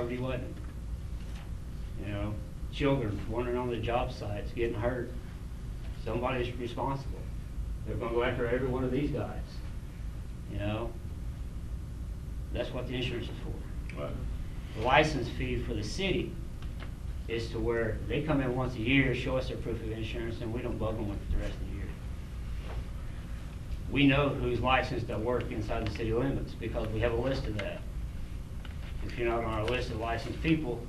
poverty wasn't. You know, children wandering on the job sites, getting hurt. Somebody's responsible. They're gonna go after every one of these guys. You know, that's what the insurance is for. Right. The license fee for the city is to where they come in once a year, show us their proof of insurance, and we don't bug them with it the rest of the year. We know who's licensed to work inside the city limits because we have a list of that. If you're not on our list of licensed people,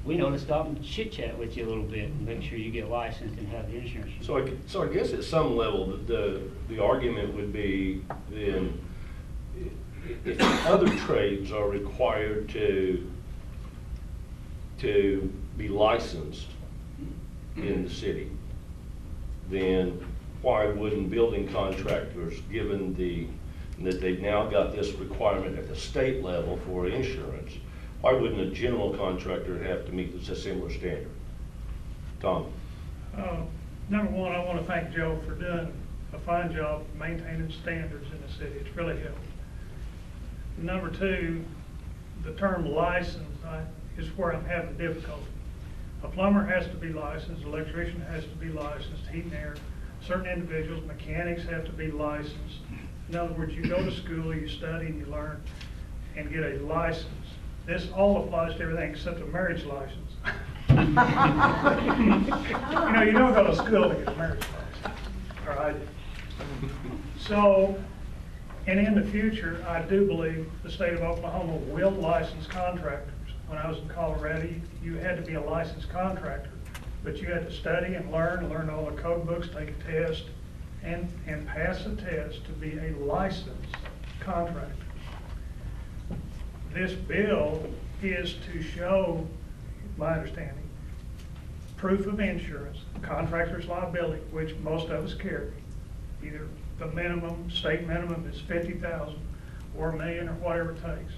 we know to stop and chit chat with you a little bit and make sure you get licensed and have the insurance. So I guess at some level, the argument would be then, if other trades are required to be licensed in the city, then why wouldn't building contractors, given that they've now got this requirement at the state level for insurance, why wouldn't a general contractor have to meet a similar standard? Tom? Number one, I want to thank Joe for doing a fine job maintaining standards in the city. It's really helped. Number two, the term license is where I'm having difficulty. A plumber has to be licensed, an electrician has to be licensed, heat and air. Certain individuals, mechanics have to be licensed. In other words, you go to school, you study, and you learn, and get a license. This all applies to everything except a marriage license. You know, you don't go to school to get a marriage license, or I did. So, and in the future, I do believe the state of Oklahoma will license contractors. When I was in Colorado, you had to be a licensed contractor, but you had to study and learn all the code books, take a test, and pass a test to be a licensed contractor. This bill is to show, my understanding, proof of insurance, contractor's liability, which most of us carry. Either the minimum, state minimum is $50,000 or $1 million or whatever it takes.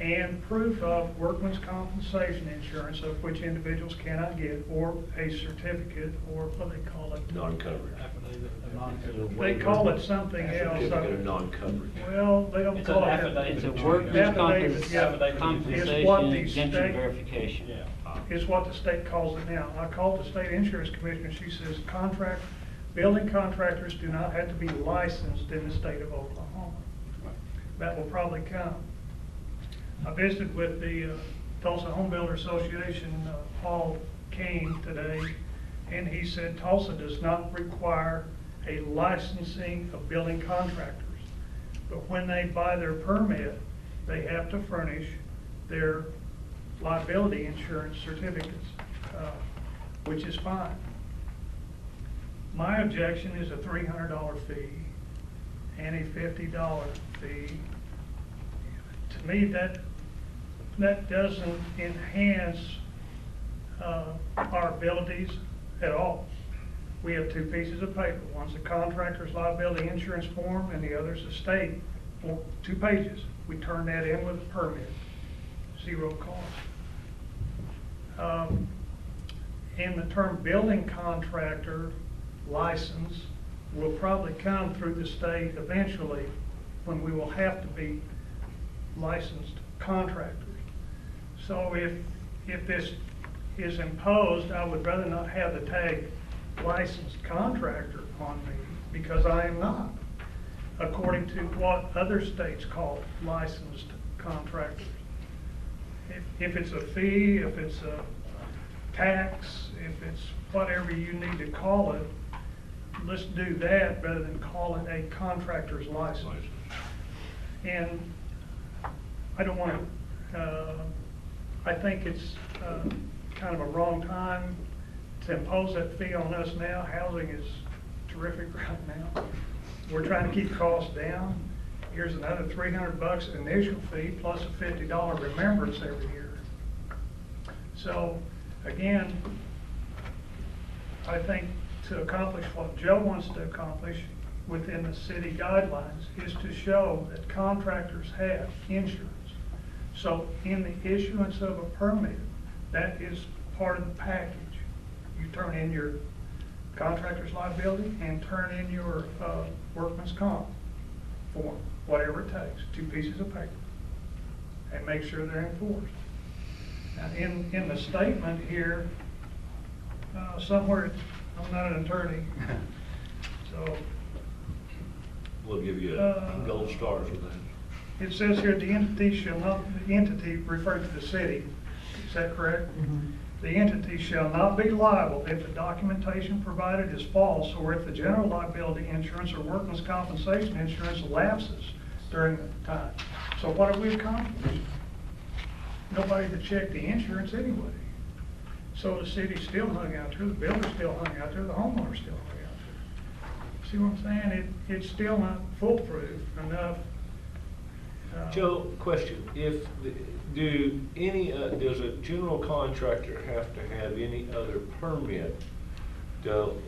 And proof of workman's compensation insurance, of which individuals cannot get, or a certificate, or what they call it. Non-coverage. They call it something else. Certificate of non-coverage. Well, they don't call it that. It's a workman's compensation exemption verification. Is what the state calls it now. I called the state insurance commissioner. She says building contractors do not have to be licensed in the state of Oklahoma. That will probably come. I visited with the Tulsa Home Builder Association, Paul came today, and he said Tulsa does not require a licensing of building contractors. But when they buy their permit, they have to furnish their liability insurance certificates, which is fine. My objection is a $300 fee and a $50 fee. To me, that doesn't enhance our abilities at all. We have two pieces of paper. One's a contractor's liability insurance form and the other's a state, 2 pages. We turn that in with a permit, 0 cost. And the term building contractor license will probably come through the state eventually when we will have to be licensed contractors. So if this is imposed, I would rather not have the tag licensed contractor on me, because I am not, according to what other states call licensed contractors. If it's a fee, if it's a tax, if it's whatever you need to call it, let's do that rather than call it a contractor's license. And I don't want to, I think it's kind of a wrong time to impose that fee on us now. Housing is terrific right now. We're trying to keep costs down. Here's another $300 initial fee plus a $50 remembrance every year. So again, I think to accomplish what Joe wants to accomplish within the city guidelines is to show that contractors have insurance. So in the issuance of a permit, that is part of the package. You turn in your contractor's liability and turn in your workman's comp form, whatever it takes, 2 pieces of paper. and make sure they're enforced. Now, in the statement here, somewhere, I'm not an attorney, so. We'll give you a gold star for that. It says here, the entity referred to the city, is that correct? Mhm. The entity shall not be liable if the documentation provided is false or if the general liability insurance or workman's compensation insurance lapses during the time. So what have we accomplished? Nobody to check the insurance anyway. So the city still hung out there, the builder still hung out there, the homeowner still hung out there. See what I'm saying? It's still not foolproof enough. Joe, question, does a general contractor have to have any other permit,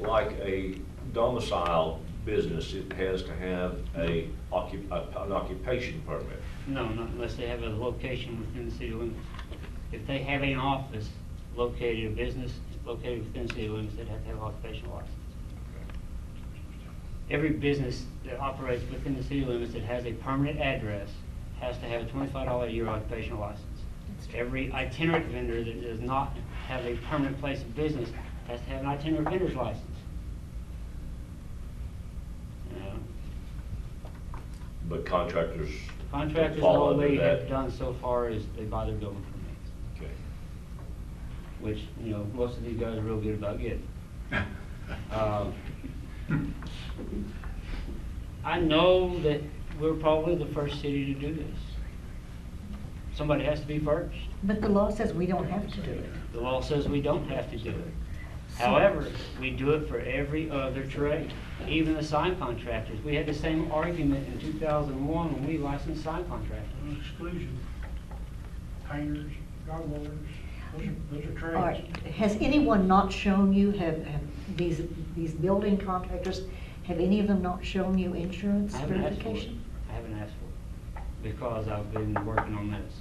like a domicile business, it has to have an occupation permit? No, not unless they have a location within the city limits. If they have an office located, a business located within city limits, they'd have to have an occupational license. Every business that operates within the city limits that has a permanent address has to have a $25 a year occupational license. Every itinerant vendor that does not have a permanent place of business has to have an itinerant vendor's license. You know? But contractors Contractors, fall all under they have that. done so far is they buy their building permits, Okay. which, you know, most of these guys are real good about getting. I know that we're probably the first city to do this. Somebody has to be first. But the law says we don't have to do it. The law says we don't have to do it. However, we do it for every other trade, even the sign contractors. We had the same argument in 2001 when we licensed sign contractors. Exclusion, painters, dog walkers, those are trades. All right, has anyone not shown you, have these building contractors, have any of them not shown you insurance I haven't asked for it. verification? I haven't asked for it because I've been working on this.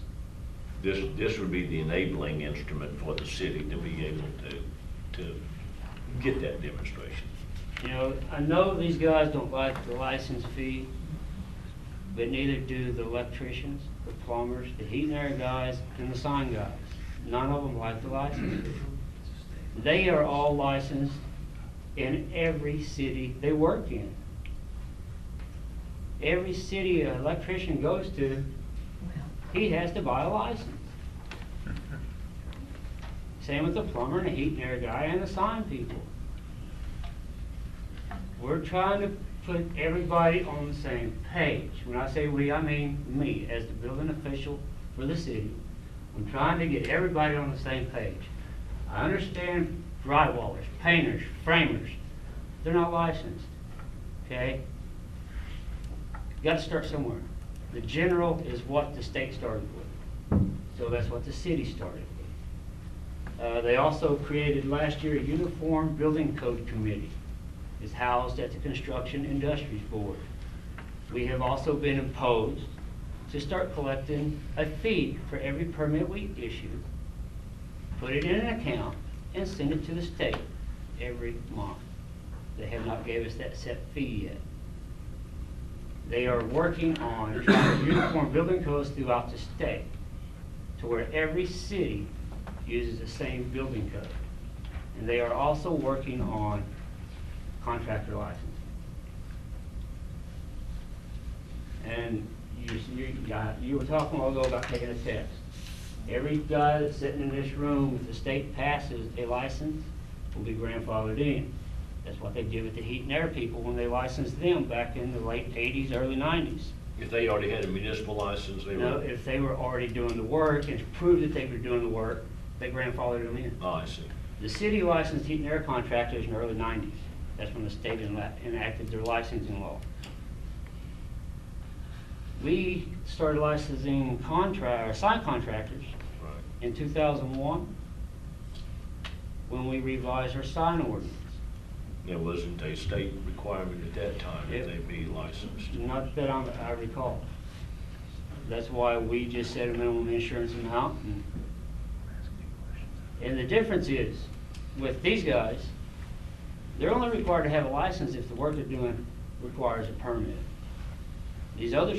This would be the enabling instrument for the city to be able to get that demonstration. You know, I know these guys don't like the license fee, but neither do the electricians, the plumbers, the heat and air guys, and the sign guys. None of them like the license fee. They are all licensed in every city they work in. Every city an electrician goes to, he has to buy a license. Same with the plumber and the heat and air guy and the sign people. We're trying to put everybody on the same page. When I say we, I mean me as the building official for the city. I'm trying to get everybody on the same page. I understand drywallers, painters, framers, they're not licensed, okay? You got to start somewhere. The general is what the state started with, so that's what the city started with. They also created last year a Uniform Building Code Committee. It's housed at the Construction Industries Board. We have also been imposed to start collecting a fee for every permit we issue, put it in an account, and send it to the state every month. They have not gave us that set fee yet. They are working on trying to uniform building codes throughout the state to where every city uses the same building code. And they are also working on contractor licensing. And you were talking a while ago about taking a test. Every guy that's sitting in this room, if the state passes a license, will be grandfathered in. That's what they did with the heat and air people when they licensed them back in the late 80s, early 90s. If they already had a municipal license, they No, were. if they were already doing the work and proved that they were doing the work, they grandfathered them in. Oh, I see. The city licensed heat and air contractors in the early 90s. That's when the state enacted their licensing law. We started licensing sign contractors Right. in 2001 when we revised our sign ordinance. There wasn't a state requirement at that time that Yep. they be licensed. Not that I recall. That's why we just set a minimum insurance amount. And the difference is, with these guys, they're only required to have a license if the work they're doing requires a permit. These other